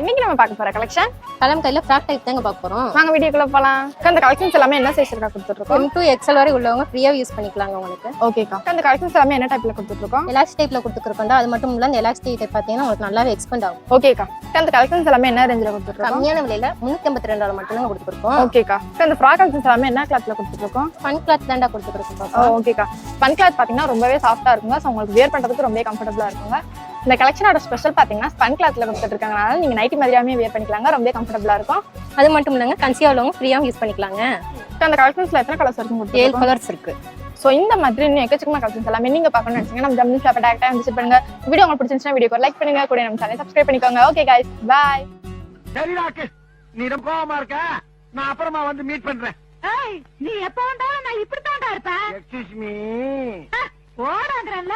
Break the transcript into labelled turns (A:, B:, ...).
A: இன்னைக்கு நம்ம பார்க்க போற கலெக்ஷன்
B: கலம்கையில ஃப்ராக் டைப் தாங்க பார்க்க போறோம்.
A: வாங்க வீடியோக்குள்ள போலாம். அந்த கலெக்ஷன்ஸ் எல்லாமே என்ன சைஸ்ல கொடுத்துட்டு இருக்கோம்?
B: M to XL வரை உள்ளவங்க ஃப்ரீயா யூஸ் பண்ணிக்கலாங்க உங்களுக்கு.
A: ஓகேக்கா. அந்த கலெக்ஷன்ஸ் எல்லாமே என்ன டைப்ல கொடுத்துட்டு இருக்கோம்?
B: எலாஸ்டிக் டைப்ல கொடுத்துருக்கோம். அது மட்டும் இல்ல அந்த எலாஸ்டிக் டைப் பாத்தீங்கன்னா உங்களுக்கு நல்லாவே எக்ஸ்பெண்ட் ஆகும்.
A: ஓகேக்கா. அந்த கலெக்ஷன்ஸ் எல்லாமே என்ன ரேஞ்சில கொடுத்துட்டு இருக்கோம்?
B: கம்மியான விலையில 382 மட்டும் தான் கொடுத்துருக்கோம்.
A: ஓகேக்கா. அந்த ஃப்ராக் கலெக்ஷன்ஸ் எல்லாமே என்ன கிளாத்ல கொடுத்துட்டு இருக்கோம்?
B: ஃபன் கிளாத் தான்டா கொடுத்துருக்கோம்.
A: ஓகேக்கா. ஃபன் கிளாத் பாத்தீங்கன்னா ரொம்பவே சாஃப்ட்டா இருக்குங்க. சோ உங்களுக்கு வியர் பண்றதுக்கு ரொம்பவே கம்ஃபர்ட்டபிளா இருக்குங்க. இந்த கலெக்ஷனோட ஸ்பெஷல் பாத்தீங்கன்னா ஸ்பன் கிளாத்ல கொடுத்துட்டு இருக்காங்கனால நீங்க நைட்டி மாதிரியாவே வியர் பண்ணிக்கலாங்க. ரொம்ப கம்ஃபர்ட்டபிளா இருக்கும்.
B: அது மட்டும் இல்லங்க கன்சியா உள்ளவங்க ஃப்ரீயா யூஸ் பண்ணிக்கலாங்க.
A: அந்த கலெக்ஷன்ஸ்ல எத்தனை கலர்ஸ் இருக்கு?
B: 7 கலர்ஸ் இருக்கு.
A: சோ இந்த மாதிரி இன்னும் எக்கச்சக்கமா கலெக்ஷன்ஸ் எல்லாமே நீங்க பார்க்கணும்னு நினைச்சீங்கன்னா நம்ம ஜம்னி ஷாப் டைரக்டா விசிட் பண்ணுங்க. வீடியோ உங்களுக்கு பிடிச்சிருந்துச்சுன்னா வீடியோக்கு லைக் பண்ணுங்க, கூட நம்ம சேனலை சப்ஸ்கிரைப் பண்ணிக்கோங்க. Okay guys, by.
C: சரிடாக்கு, நீ ரொம்ப கோவமா இருக்க. நான் அப்புறமா வந்து மீட் பண்றேன்.
D: நீ எப்ப வந்தாலும் நான் இப்படி தாண்டா இருப்பேன்.
C: Excuse me.
D: ஓடான்றல